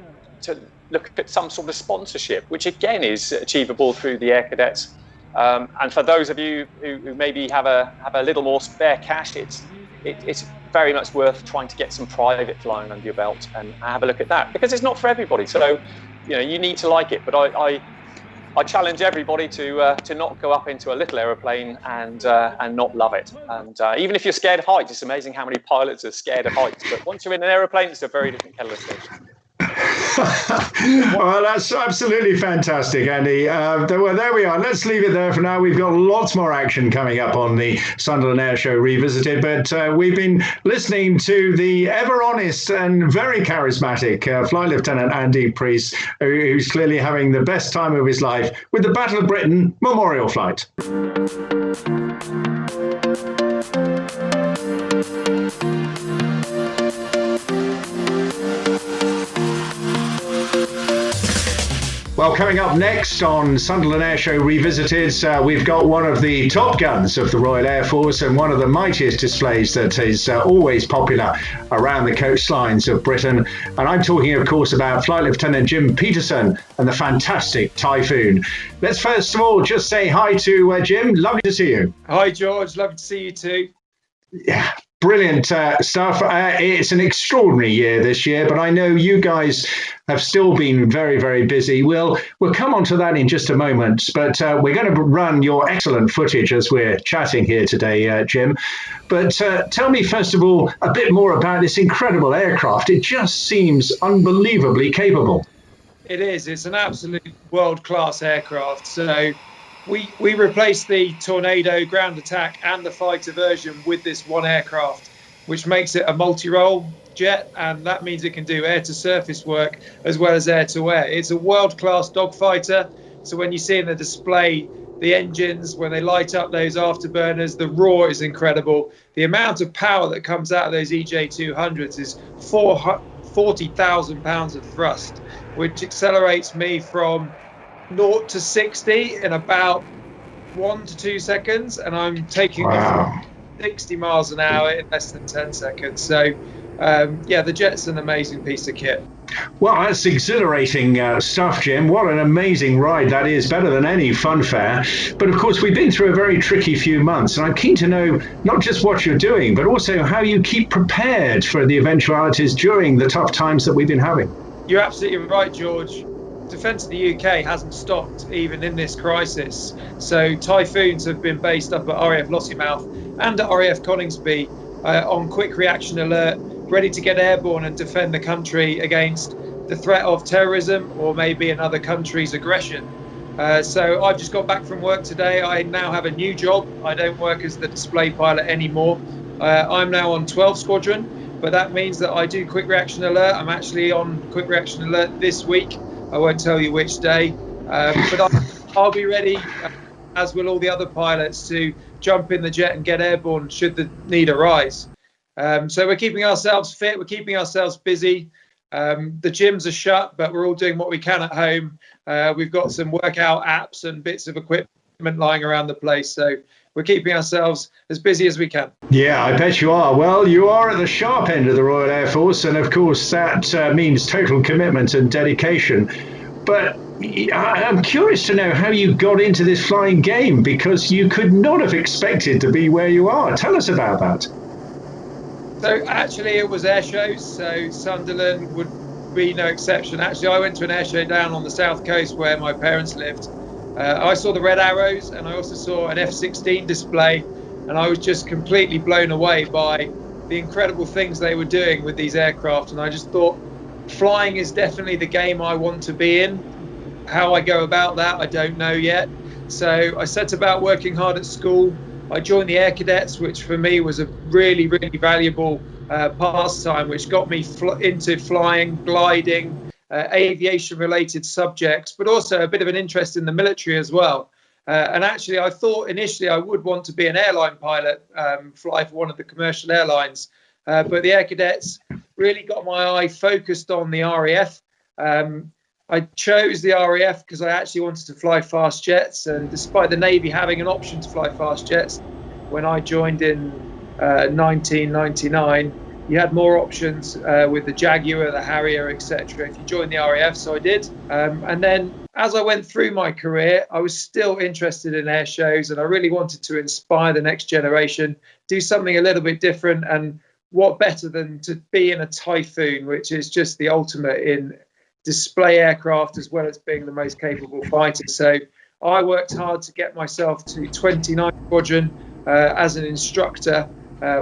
Speaker 6: look at some sort of sponsorship, which again is achievable through the Air Cadets. And for those of you who maybe have a little more spare cash, it's very much worth trying to get some private flying under your belt and have a look at that, because it's not for everybody. So you need to like it, but I challenge everybody to not go up into a little aeroplane and not love it. And even if you're scared of heights, it's amazing how many pilots are scared of heights. But once you're in an aeroplane, it's a very different kettle of fish.
Speaker 1: Well, that's absolutely fantastic, Andy. Well, there we are. Let's leave it there for now. We've got lots more action coming up on the Sunderland Airshow Revisited, but we've been listening to the ever honest and very charismatic Flight Lieutenant Andy Priest, who's clearly having the best time of his life with the Battle of Britain Memorial Flight. Well, coming up next on Sunderland Airshow Revisited, we've got one of the top guns of the Royal Air Force and one of the mightiest displays that is always popular around the coastlines of Britain. And I'm talking, of course, about Flight Lieutenant Jim Peterson and the fantastic Typhoon. Let's first of all just say hi to Jim. Lovely to see you.
Speaker 7: Hi, George. Lovely to see you too.
Speaker 1: Yeah. Brilliant stuff. It's an extraordinary year this year, but I know you guys have still been very, very busy. We'll come on to that in just a moment, but we're going to run your excellent footage as we're chatting here today, Jim. But tell me, first of all, a bit more about this incredible aircraft. It just seems unbelievably capable.
Speaker 7: It is. It's an absolute world-class aircraft. So we replaced the Tornado ground attack and the fighter version with this one aircraft, which makes it a multi-role jet, and that means it can do air-to-surface work as well as air-to-air. It's a world-class dogfighter, so when you see in the display the engines, when they light up those afterburners, the roar is incredible. The amount of power that comes out of those EJ200s is 40,000 pounds of thrust, which accelerates me from 0 to 60 in about 1 to 2 seconds, and I'm taking off 60 miles an hour in less than 10 seconds. So the jet's an amazing piece of kit.
Speaker 1: Well, that's exhilarating stuff, Jim. What an amazing ride that is, better than any funfair. But of course, we've been through a very tricky few months, and I'm keen to know not just what you're doing, but also how you keep prepared for the eventualities during the tough times that we've been having.
Speaker 7: You're absolutely right, George. Defence of the UK hasn't stopped even in this crisis. So Typhoons have been based up at RAF Lossiemouth and at RAF Coningsby on quick reaction alert, ready to get airborne and defend the country against the threat of terrorism or maybe another country's aggression. So I've just got back from work today. I now have a new job. I don't work as the display pilot anymore. I'm now on 12 Squadron, but that means that I do quick reaction alert. I'm actually on quick reaction alert this week. I won't tell you which day, but I'll be ready, as will all the other pilots, to jump in the jet and get airborne should the need arise. So we're keeping ourselves fit, we're keeping ourselves busy, The gyms are shut, but we're all doing what we can at home. We've got some workout apps and bits of equipment lying around the place. So we're keeping ourselves as busy as we can.
Speaker 1: Yeah, I bet you are. Well, you are at the sharp end of the Royal Air Force, and of course that means total commitment and dedication. But I'm curious to know how you got into this flying game, because you could not have expected to be where you are. Tell us about that.
Speaker 7: So actually it was Airshows, so Sunderland would be no exception. Actually, I went to an airshow down on the south coast where my parents lived. I saw the Red Arrows, and I also saw an F-16 display, and I was just completely blown away by the incredible things they were doing with these aircraft. And I just thought, flying is definitely the game I want to be in. How I go about that, I don't know yet. So I set about working hard at school. I joined the Air Cadets, which for me was a really, really valuable pastime, which got me into flying, gliding, aviation-related subjects, but also a bit of an interest in the military as well. And actually, I thought initially I would want to be an airline pilot, fly for one of the commercial airlines. But the Air Cadets really got my eye focused on the RAF. I chose the RAF because I actually wanted to fly fast jets. And despite the Navy having an option to fly fast jets, when I joined in 1999, you had more options with the Jaguar, the Harrier, etc. if you joined the RAF, so I did. And then as I went through my career, I was still interested in air shows, and I really wanted to inspire the next generation, do something a little bit different. And what better than to be in a Typhon, which is just the ultimate in display aircraft as well as being the most capable fighter. So I worked hard to get myself to 29 Squadron as an instructor,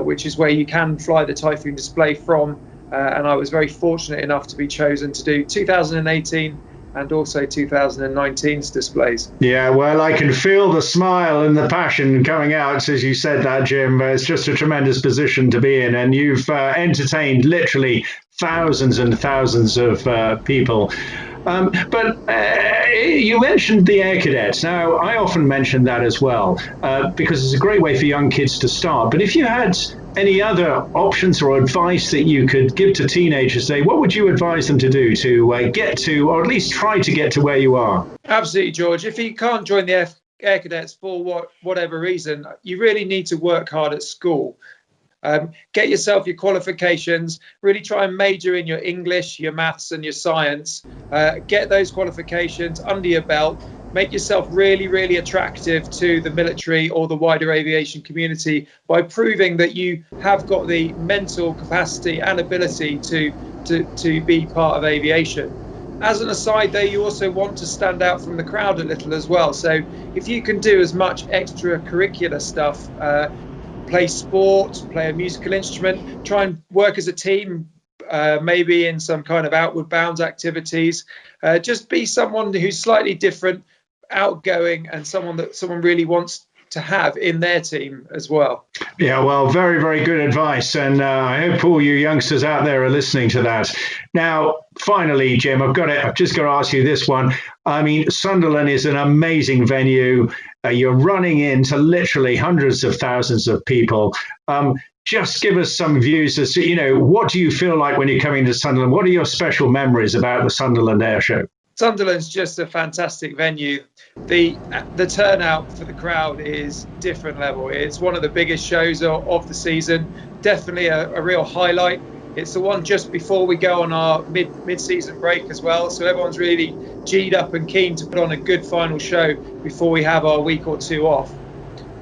Speaker 7: which is where you can fly the Typhon display from. And I was very fortunate enough to be chosen to do 2018 and also 2019's displays.
Speaker 1: Yeah, well, I can feel the smile and the passion coming out as you said that, Jim. It's just a tremendous position to be in, and you've entertained literally thousands and thousands of people. But you mentioned the Air Cadets. Now, I often mention that as well, because it's a great way for young kids to start. But if you had any other options or advice that you could give to teenagers, say, what would you advise them to do to get to, or at least try to get to where you are?
Speaker 7: Absolutely, George. If you can't join the Air Cadets for whatever reason, you really need to work hard at school. Get yourself your qualifications, really try and major in your English, your maths and your science. Get those qualifications under your belt. Make yourself really, really attractive to the military or the wider aviation community by proving that you have got the mental capacity and ability to be part of aviation. As an aside, though, you also want to stand out from the crowd a little as well. So if you can do as much extracurricular stuff, play sport, play a musical instrument, try and work as a team, maybe in some kind of outward bound activities. Just be someone who's slightly different, outgoing, and someone that someone really wants to have in their team as well.
Speaker 1: Yeah, well, very, very good advice. And I hope all you youngsters out there are listening to that. Now, finally, Jim, I've just got to ask you this one. I mean, Sunderland is an amazing venue. You're running into literally hundreds of thousands of people. Just give us some views as to, what do you feel like when you're coming to Sunderland? What are your special memories about the Sunderland Airshow?
Speaker 7: Sunderland's just a fantastic venue. The turnout for the crowd is different level. It's one of the biggest shows of the season. Definitely a real highlight. It's the one just before we go on our mid-season break as well. So everyone's really G'd up and keen to put on a good final show before we have our week or two off.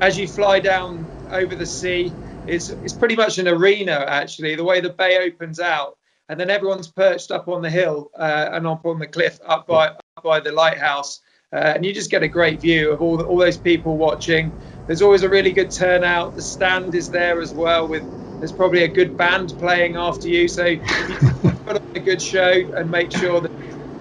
Speaker 7: As you fly down over the sea, it's pretty much an arena, actually, the way the bay opens out. And then everyone's perched up on the hill and up on the cliff up by the lighthouse. And you just get a great view of all those people watching. There's always a really good turnout. The stand is there as well. There's probably a good band playing after you. So you put on a good show and make sure that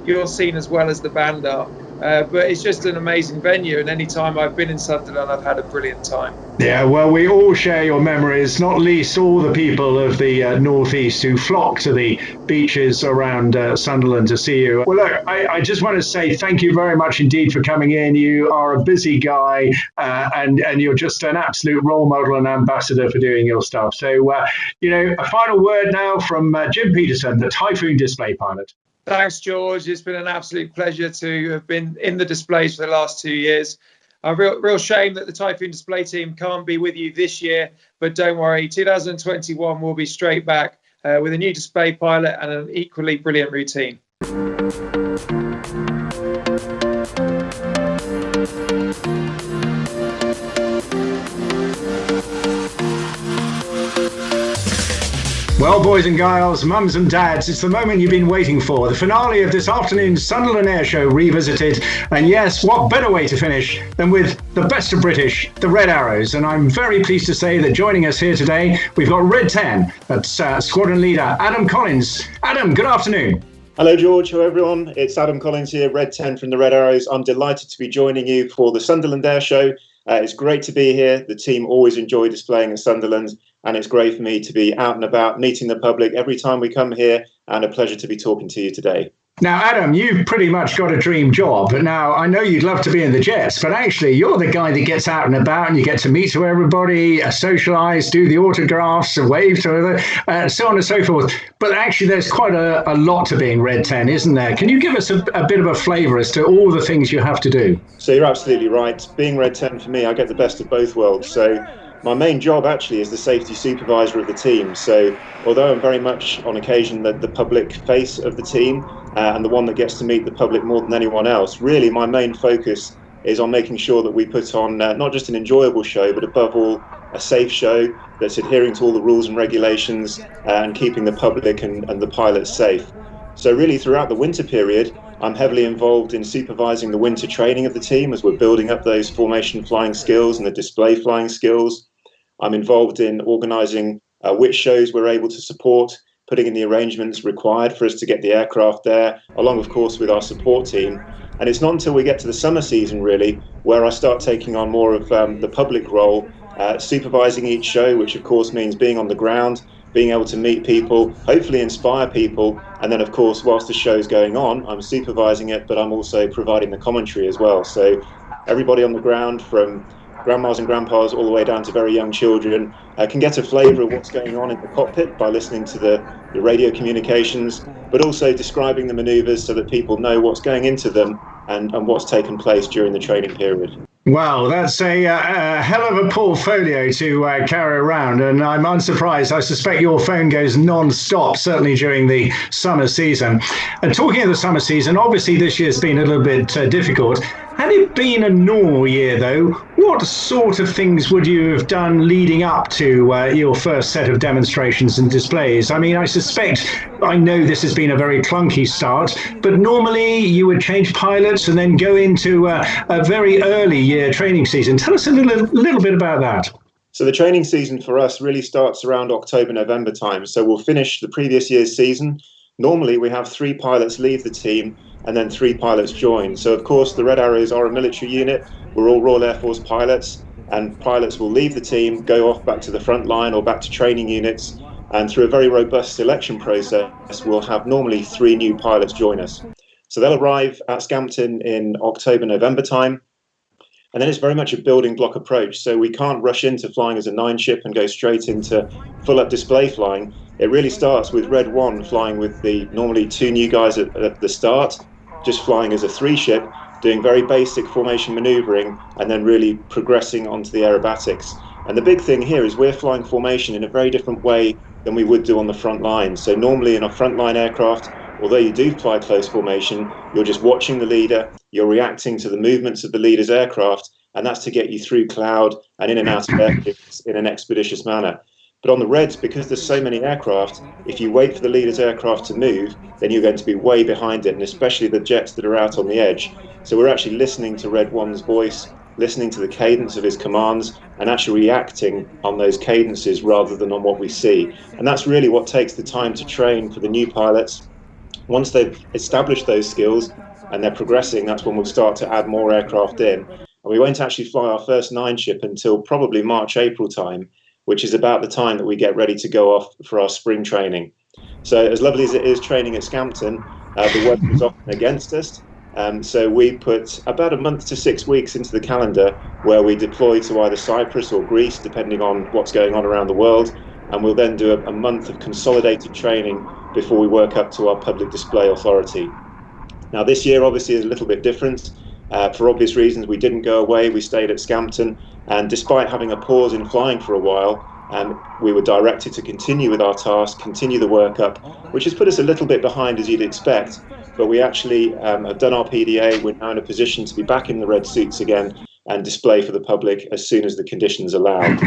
Speaker 7: you're seen as well as the band are. But it's just an amazing venue, and any time I've been in Sunderland, I've had a brilliant time.
Speaker 1: Yeah, well, we all share your memories, not least all the people of the northeast who flock to the beaches around Sunderland to see you. Well, look, I just want to say thank you very much indeed for coming in. You are a busy guy, and you're just an absolute role model and ambassador for doing your stuff. So, a final word now from Jim Peterson, the Typhon display pilot.
Speaker 7: Thanks, George. It's been an absolute pleasure to have been in the displays for the last 2 years. A real shame that the Typhon display team can't be with you this year, but don't worry, 2021 will be straight back with a new display pilot and an equally brilliant routine.
Speaker 1: Well, boys and girls, mums and dads, it's the moment you've been waiting for. The finale of this afternoon's Sunderland Airshow revisited. And yes, what better way to finish than with the best of British, the Red Arrows. And I'm very pleased to say that joining us here today, we've got Red 10, that's squadron leader Adam Collins. Adam, good afternoon.
Speaker 8: Hello, George. Hello, everyone. It's Adam Collins here, Red 10 from the Red Arrows. I'm delighted to be joining you for the Sunderland Airshow. It's great to be here. The team always enjoy displaying at Sunderland, and it's great for me to be out and about, meeting the public every time we come here, and a pleasure to be talking to you today.
Speaker 1: Now, Adam, you've pretty much got a dream job. Now, I know you'd love to be in the Jets, but actually you're the guy that gets out and about and you get to meet to everybody, socialise, do the autographs, wave to so on and so forth. But actually there's quite a lot to being Red 10, isn't there? Can you give us a bit of a flavour as to all the things you have to do?
Speaker 8: So you're absolutely right. Being Red 10, for me, I get the best of both worlds. So my main job actually is the safety supervisor of the team. So although I'm very much on occasion the public face of the team and the one that gets to meet the public more than anyone else, really my main focus is on making sure that we put on not just an enjoyable show, but above all a safe show that's adhering to all the rules and regulations and keeping the public and the pilots safe. So really throughout the winter period, I'm heavily involved in supervising the winter training of the team as we're building up those formation flying skills and the display flying skills. I'm involved in organising which shows we're able to support, putting in the arrangements required for us to get the aircraft there, along of course with our support team. And it's not until we get to the summer season really where I start taking on more of the public role, supervising each show, which of course means being on the ground, being able to meet people, hopefully inspire people, and then of course whilst the show's going on I'm supervising it, but I'm also providing the commentary as well. So everybody on the ground, from grandmas and grandpas all the way down to very young children, can get a flavour of what's going on in the cockpit by listening to the radio communications, but also describing the manoeuvres so that people know what's going into them and what's taken place during the training period.
Speaker 1: Well, that's a hell of a portfolio to carry around, and I'm unsurprised. I suspect your phone goes non-stop, certainly during the summer season. And talking of the summer season, obviously this year's been a little bit difficult. Had it been a normal year, though, what sort of things would you have done leading up to your first set of demonstrations and displays? I mean, I know this has been a very clunky start, but normally you would change pilots and then go into a very early year training season. Tell us a little bit about that.
Speaker 8: So the training season for us really starts around October, November time. So we'll finish the previous year's season. Normally we have 3 pilots leave the team and then 3 pilots join. So of course the Red Arrows are a military unit. We're all Royal Air Force pilots, and pilots will leave the team, go off back to the front line or back to training units, and through a very robust selection process we'll have normally 3 new pilots join us. So they'll arrive at Scampton in October, November time, and then it's very much a building block approach. So we can't rush into flying as a 9 ship and go straight into full up display flying. It really starts with Red 1 flying with the normally 2 new guys at the start, just flying as a 3 ship, doing very basic formation manoeuvring, and then really progressing onto the aerobatics. And the big thing here is we're flying formation in a very different way than we would do on the front line. So normally in a frontline aircraft, although you do fly close formation, you're just watching the leader, you're reacting to the movements of the leader's aircraft, and that's to get you through cloud and in and out of airfields in an expeditious manner. But on the Reds, because there's so many aircraft, if you wait for the leader's aircraft to move, then you're going to be way behind it, and especially the jets that are out on the edge. So we're actually listening to Red 1's voice, listening to the cadence of his commands, and actually reacting on those cadences rather than on what we see. And that's really what takes the time to train for the new pilots. Once they've established those skills, and they're progressing, that's when we'll start to add more aircraft in. And we won't actually fly our first 9 ship until probably March, April time, which is about the time that we get ready to go off for our spring training. So as lovely as it is training at Scampton, the weather is often against us. So we put about a month to 6 weeks into the calendar where we deploy to either Cyprus or Greece, depending on what's going on around the world. And we'll then do a month of consolidated training before we work up to our public display authority. Now, this year obviously is a little bit different. For obvious reasons, we didn't go away. We stayed at Scampton. And despite having a pause in flying for a while, we were directed to continue with our task, continue the workup, which has put us a little bit behind, as you'd expect. But we actually have done our PDA. We're now in a position to be back in the red suits again and display for the public as soon as the conditions allow.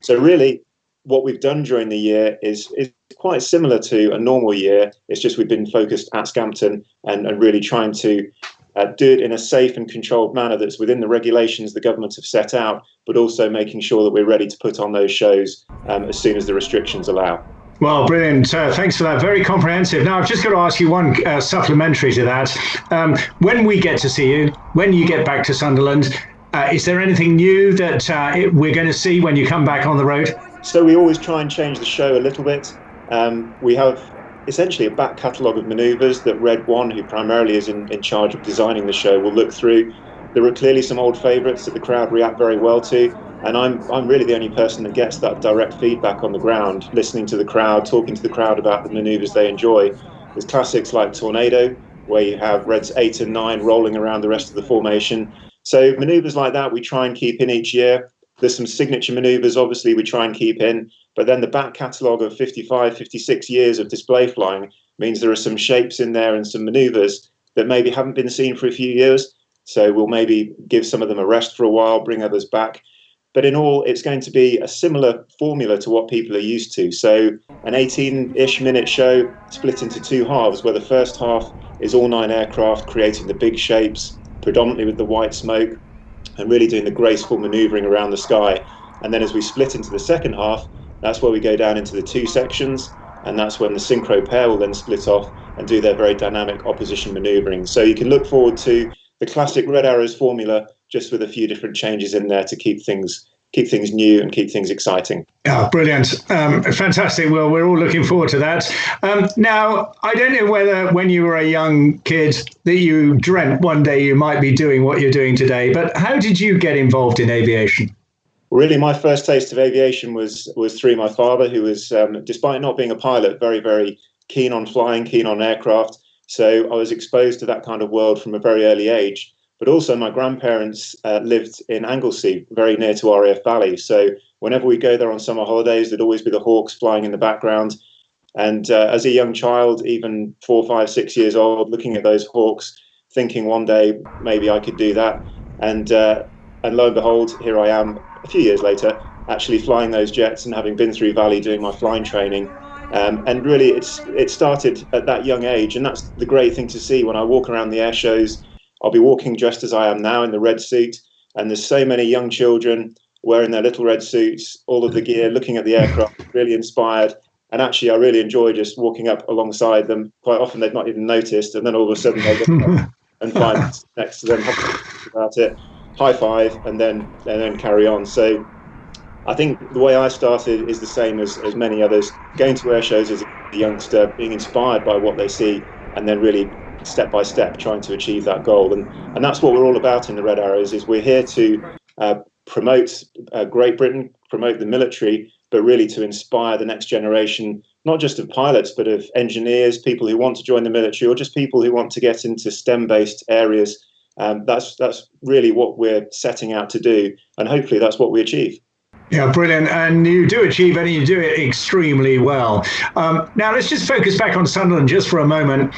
Speaker 8: So really, what we've done during the year is quite similar to a normal year. It's just we've been focused at Scampton and really trying to do it in a safe and controlled manner that's within the regulations the government have set out, but also making sure that we're ready to put on those shows as soon as the restrictions allow.
Speaker 1: Well, brilliant. Thanks for that. Very comprehensive. Now, I've just got to ask you one supplementary to that. When we get to see you, when you get back to Sunderland, is there anything new that we're going to see when you come back on the road?
Speaker 8: So we always try and change the show a little bit. We have essentially a back catalogue of manoeuvres that Red One, who primarily is in charge of designing the show, will look through. There are clearly some old favourites that the crowd react very well to, and I'm really the only person that gets that direct feedback on the ground, listening to the crowd, talking to the crowd about the manoeuvres they enjoy. There's classics like Tornado, where you have Reds 8 and 9 rolling around the rest of the formation. So manoeuvres like that we try and keep in each year. There's some signature manoeuvres, obviously, we try and keep in, but then the back catalogue of 55, 56 years of display flying means there are some shapes in there and some manoeuvres that maybe haven't been seen for a few years. So we'll maybe give some of them a rest for a while, bring others back. But in all, it's going to be a similar formula to what people are used to. So an 18-ish minute show split into 2 halves, where the first half is all 9 aircraft creating the big shapes, predominantly with the white smoke, and really doing the graceful manoeuvring around the sky. And then as we split into the second half, that's where we go down into the 2 sections, and that's when the synchro pair will then split off and do their very dynamic opposition manoeuvring. So you can look forward to the classic Red Arrows formula, just with a few different changes in there to keep things new and keep things exciting.
Speaker 1: Oh, brilliant. Fantastic. Well, we're all looking forward to that. Now, I don't know whether when you were a young kid that you dreamt one day you might be doing what you're doing today, but how did you get involved in aviation?
Speaker 8: Really, my first taste of aviation was through my father, who was, despite not being a pilot, very, very keen on flying, keen on aircraft. So I was exposed to that kind of world from a very early age. But also my grandparents lived in Anglesey, very near to RAF Valley. So whenever we go there on summer holidays, there'd always be the Hawks flying in the background. And as a young child, even 4, 5, 6 years old, looking at those Hawks, thinking one day maybe I could do that. And lo and behold, here I am a few years later, actually flying those jets and having been through Valley doing my flying training. And really, it started at that young age. And that's the great thing to see when I walk around the air shows. I'll be walking dressed as I am now in the red suit, and there's so many young children wearing their little red suits, all of the gear, looking at the aircraft, really inspired. And actually, I really enjoy just walking up alongside them. Quite often, they've not even noticed, and then all of a sudden, they look up and find next to them, about it, high five, and then carry on. So I think the way I started is the same as many others. Going to air shows as a youngster, being inspired by what they see, and then really step by step trying to achieve that goal. And that's what we're all about in the Red Arrows, is we're here to promote Great Britain, promote the military, but really to inspire the next generation, not just of pilots, but of engineers, people who want to join the military, or just people who want to get into STEM-based areas. That's really what we're setting out to do, and hopefully that's what we achieve.
Speaker 1: Yeah, brilliant. And you do achieve it, and you do it extremely well. Now, let's just focus back on Sunderland just for a moment.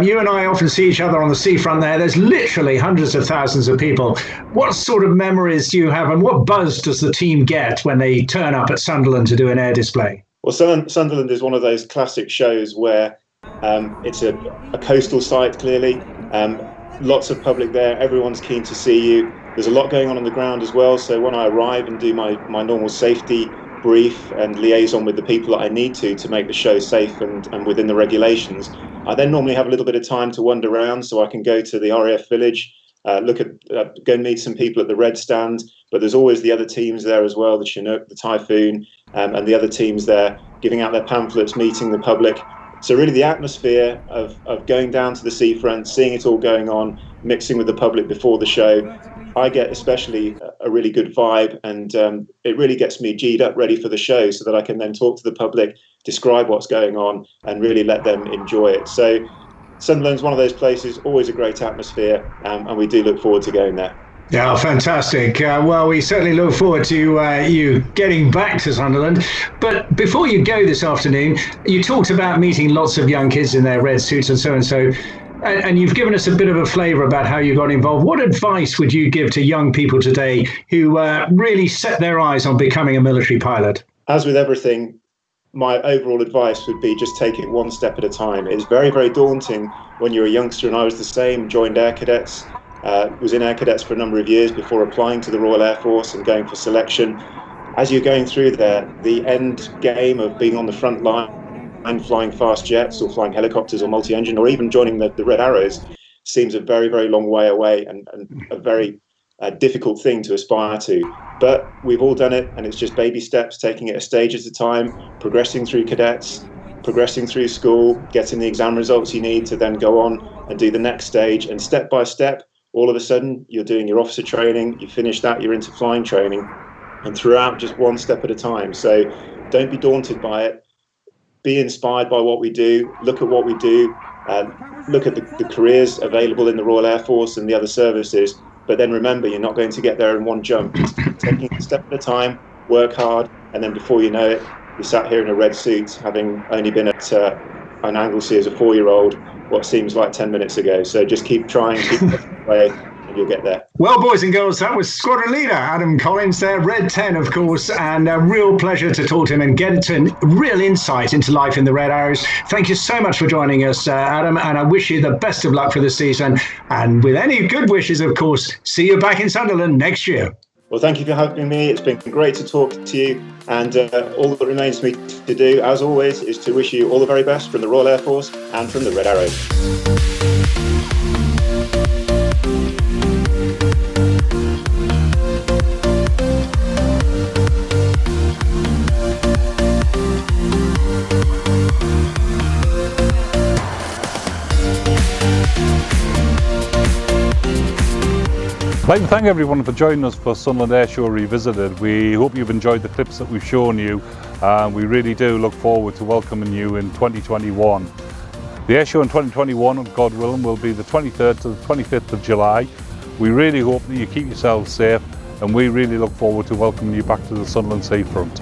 Speaker 1: You and I often see each other on the seafront there. There's literally hundreds of thousands of people. What sort of memories do you have, and what buzz does the team get when they turn up at Sunderland to do an air display?
Speaker 8: Well, Sunderland is one of those classic shows where it's a coastal site, clearly. Lots of public there. Everyone's keen to see you. There's a lot going on the ground as well. So when I arrive and do my normal safety brief and liaison with the people that I need to make the show safe and within the regulations. I then normally have a little bit of time to wander around, so I can go to the RAF village, go and meet some people at the Red Stand. But there's always the other teams there as well, the Chinook, the Typhoon, and the other teams there giving out their pamphlets, meeting the public. So really the atmosphere of going down to the seafront, seeing it all going on, mixing with the public before the show, I get especially a really good vibe, and it really gets me G'd up, ready for the show, so that I can then talk to the public, describe what's going on, and really let them enjoy it. So Sunderland's one of those places, always a great atmosphere, and we do look forward to going there.
Speaker 1: Yeah, fantastic. Well, we certainly look forward to you getting back to Sunderland. But before you go this afternoon, you talked about meeting lots of young kids in their red suits and so and so. And you've given us a bit of a flavour about how you got involved. What advice would you give to young people today who really set their eyes on becoming a military pilot?
Speaker 8: As with everything, my overall advice would be just take it one step at a time. It's very, very daunting when you're a youngster, and I was the same, joined Air Cadets, was in Air Cadets for a number of years before applying to the Royal Air Force and going for selection. As you're going through there, the end game of being on the front line and flying fast jets or flying helicopters or multi-engine or even joining the Red Arrows seems a very, very long way away and a very difficult thing to aspire to. But we've all done it, and it's just baby steps, taking it a stage at a time, progressing through cadets, progressing through school, getting the exam results you need to then go on and do the next stage. And step by step, all of a sudden, you're doing your officer training, you finish that, you're into flying training, and throughout, just one step at a time. So don't be daunted by it. Be inspired by what we do, look at what we do, look at the careers available in the Royal Air Force and the other services, but then remember, you're not going to get there in one jump. It's taking it a step at a time, work hard, and then before you know it, you're sat here in a red suit, having only been at an Anglesey as a 4-year-old, what seems like 10 minutes ago. So just keep trying, keep pushing away, and you'll get there.
Speaker 1: Well, boys and girls, that was Squadron Leader Adam Collins there, Red 10, of course, and a real pleasure to talk to him and get a real insight into life in the Red Arrows. Thank you so much for joining us, Adam, and I wish you the best of luck for the season. And with any good wishes, of course, see you back in Sunderland next year.
Speaker 8: Well, thank you for having me. It's been great to talk to you, and all that remains for me to do, as always, is to wish you all the very best from the Royal Air Force and from the Red Arrows.
Speaker 9: I'd like to thank everyone for joining us for Sunderland Airshow Revisited. We hope you've enjoyed the clips that we've shown you. We really do look forward to welcoming you in 2021. The Airshow in 2021, God willing, will be the 23rd to the 25th of July. We really hope that you keep yourselves safe, and we really look forward to welcoming you back to the Sunderland seafront.